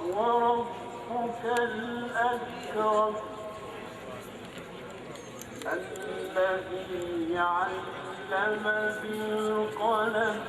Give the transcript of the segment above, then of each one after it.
وربك الأكرم الذي علم بالقلم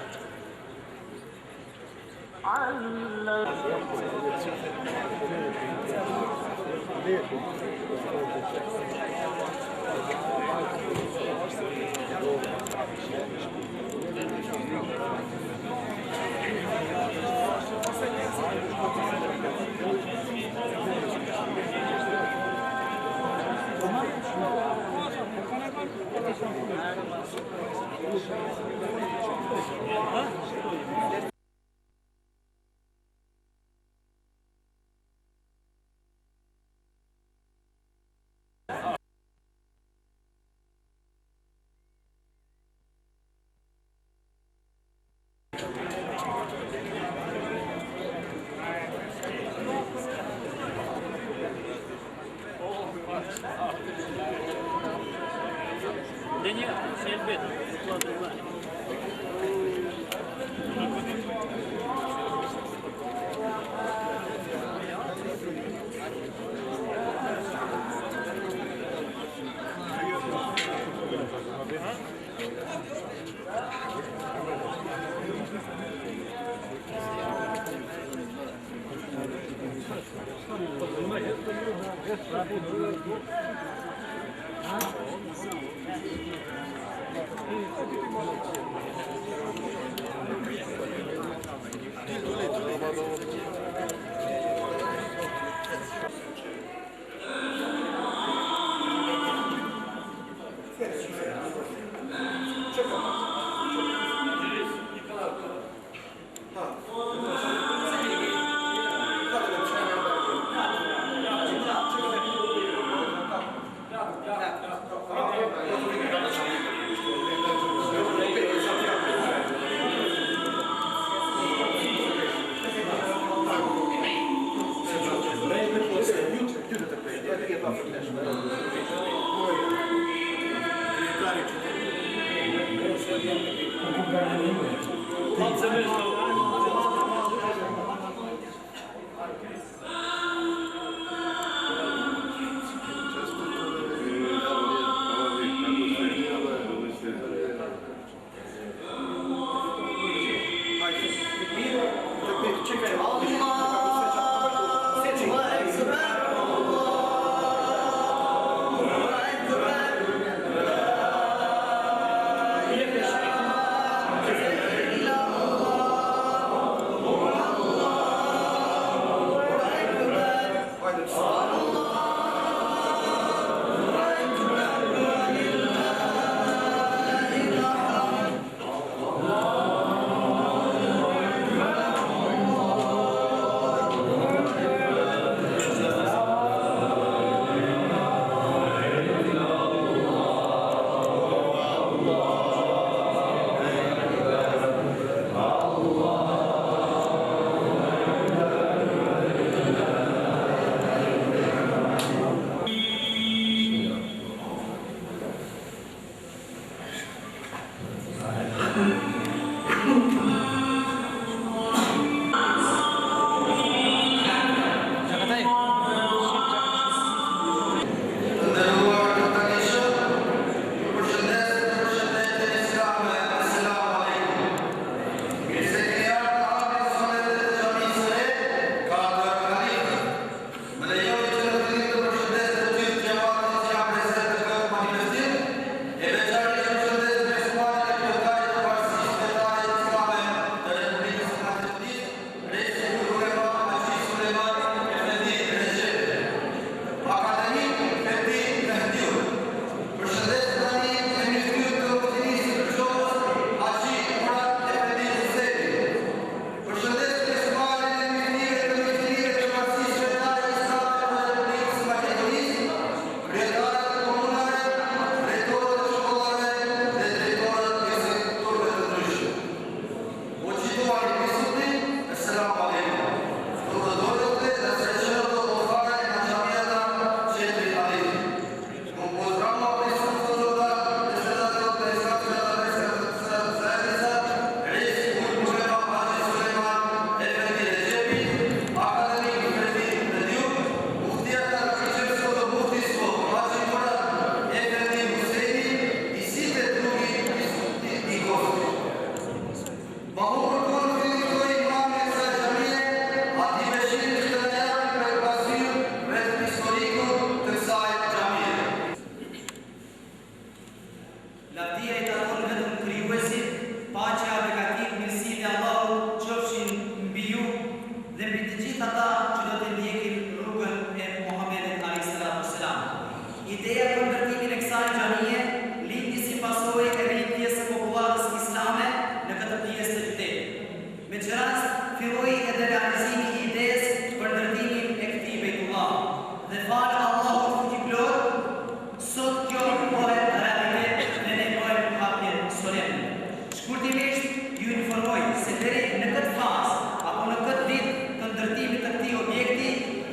Shkurtimisht ju informoj se deri në këtë fazë apo në këtë ditë të ndërtimit të këtij objekti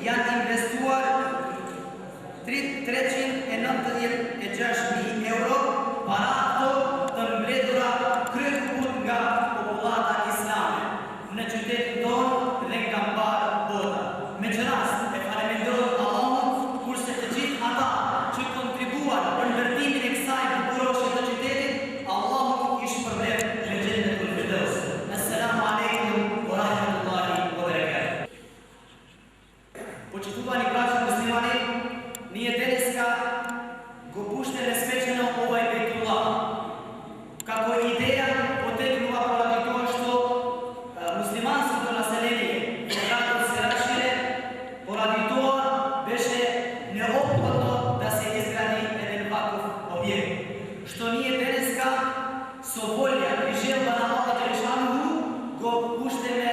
janë investuar 396.000 euro, para ato të mbledhura kryekuput nga popullata islame në qytetin tonë dhe nga mbarë bota. Me që rast e falenderoj Allahun, kurse të gjithë ata që kontribuan për ndërtimin e kësaj bukuroshe të qytetit, Allahu i shpërblet në Xhennetul Firdaus. Assalamu alaikum wa rahmatullahi wa barakatuh. Poštovani braćo muslimani, nije Deneska go puštene svečano ovaj Bejtullah. Kako ideja poteknula poradi toga što muslimansko naseljenje gradom se rašire, poradi toga беше neophodno da se izgradi jedan ovakav objekt. Što nije Deneska со volja i želba na Allah Đelešanuhu go puštene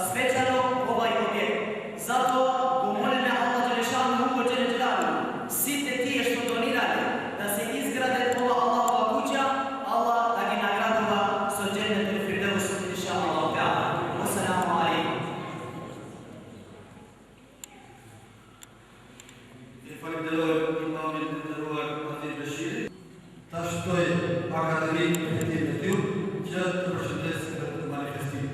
svečano ovaj objekt. Zato go molime Allah Đelešanuhu go Đelešanuhu. Site tije što donirali da se izgrade ova Allahova kuća, Allah da gi nagradova со Džennetul Firdaus, inša Allah ta'ala. Wassalamu alaikum. Falenderoj imamit të nderuar Atir Beshiri. Ta shtoj akademinë e hetimit të tyre që të përshëndesin këtë manifestim.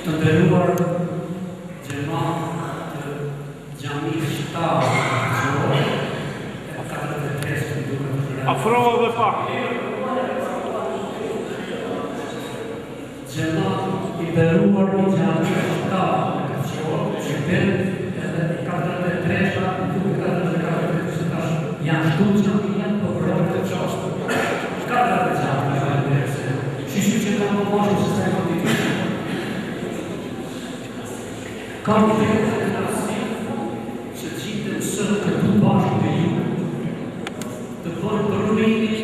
Të nderuar xhamat të xhamit shtatë e 43 të duhet. Afroho dhe pak. Xhamat i nderuar i xhamit shtatë që ben edhe 43-a duhet 44 janë shtuar xhamia po provë të çostë. Ka të xhamit që kanë pomoshur se sa kam të rasi që gjithë sënë të të bashkë me ju të bëjnë përrurimin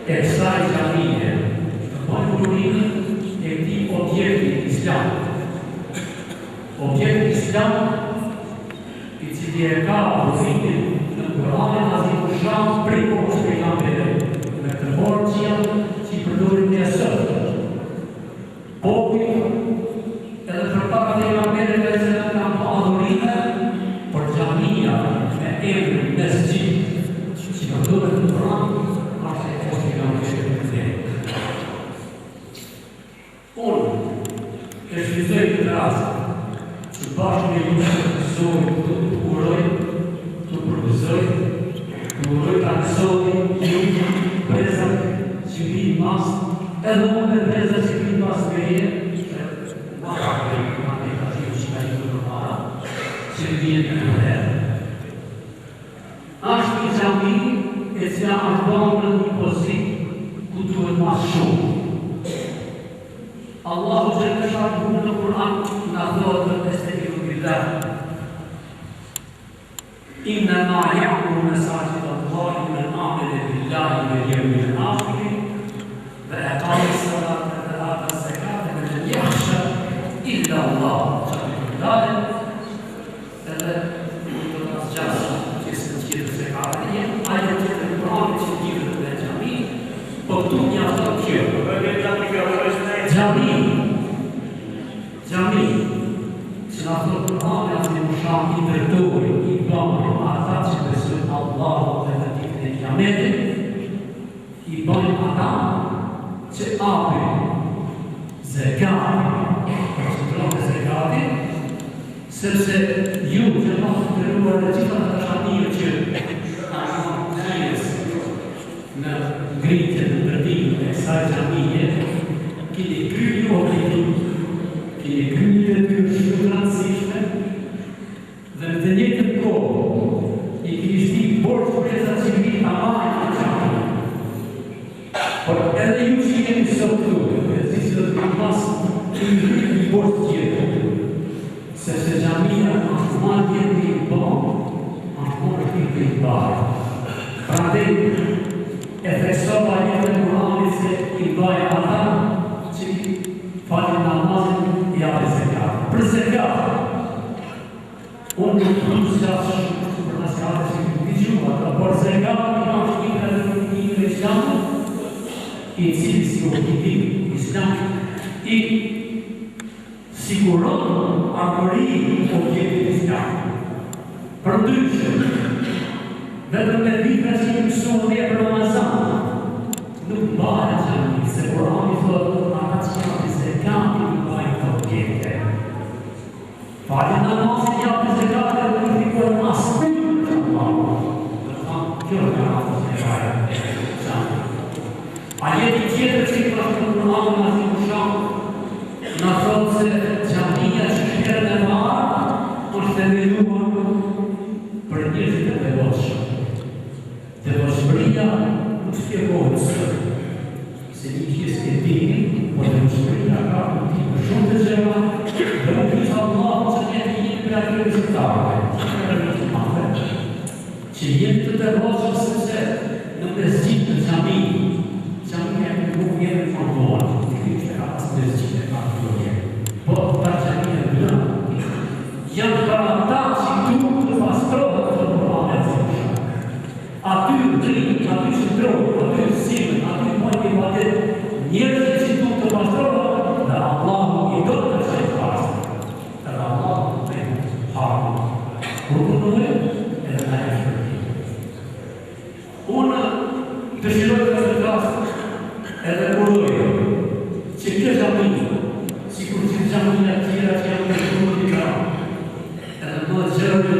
e kësaj xhamie, të bëjnë përrurimin e këtij objekti islam. Objekti islam i cili e ka pozitin në Kur'anin Azimushan prej kohës pejgamberit me të borxhja që i përdorin në sot. Populli edhe për para të pejgamberit se kanë adhurime për xhamia me emrin mesxhid që përdoret në Kur'an ashtu e kohës pejgamberit. Unë e shfrytëzoj këtë rast që bashkë me ju të mësoj të uroj, të përgëzoj, të uroj të mësoj ju prezat që vi mas, edhe unë me prezat që vi mas me je, që vjen në herë. Ashtë një xhami e cila është bërë në një pozitë ku duhet mas shumë. Allahu Gjellëshanuhu në Kur'an në thotë estaizu billah. Innama ya'muru masajid Allahi man amana billahi wal yawmil akhir wa aqama as-salata wa ata az-zakata wa lam yakhsha illa Allah. Edhe do të asgjasë që së të gjithë se ka rrje, ajo që të Kur'anit që gjithë dhe xhami, po këtu një ato kjo. Xhami, që në thotë Kur'ani Azimushan i drejtori, i bënë ata që besojnë Allahu dhe në ditën e Kiametit, i bënë ata që apin zekatin, sepse ju që në të nderuar dhe gjitha të xhamia që në ngritjen në ndërtimin e kësaj xhamie, keni kryer objektin, keni kryer detyrë shumë të rëndësishme dhe në të njëjtën kohë i keni shtypur borxh prezat që vini ta marrin në xhami. Por edhe ju që jeni sot këtu, e zgjidhni se do të keni pas një borxh tjetër. Sepse xhamia është marrë i bon, është bëjë. Prandaj e theksova jetën e Kur'anit se i bëjë ata që falin namazin i japin zekat. Për zekat, unë nuk të zgjasë shumë për nasihatet që nuk i gjuha, por zekat i kam shkita në Islam, i cili si objektiv Islam, i siguron armëri objektiv Islam. Përndryshe, vetëm me vite që i mësuar dhe për Ramazan, nuk bëhet gjami, se Kur'ani thotë ata që japin zekat i bëjnë të objekte. Falin namazin japin zekat e nuk i kërë aspekt të Allah. Kjo nga aftës e rajë. A jeti tjetër që i përshë në Kur'an në zi më shumë, në thotë se gjamia që shkjerë në marë, është themeluar për njëzit e devoqshëm. Devoqshmëria nuk s'pjekohet sërë, se një pjesë e dini, por devoqshmëria ka në shumë të gjema, dhe nuk isha Allah që njëti jetë për atyre rezultate, që jetë të devoqshëm sepse në mesgjid në gjami, gjamia nuk jetë në fondohet, në kështë ka pas mesgjid e ka të jetë. Po, ta gjamia në janë për ata që tu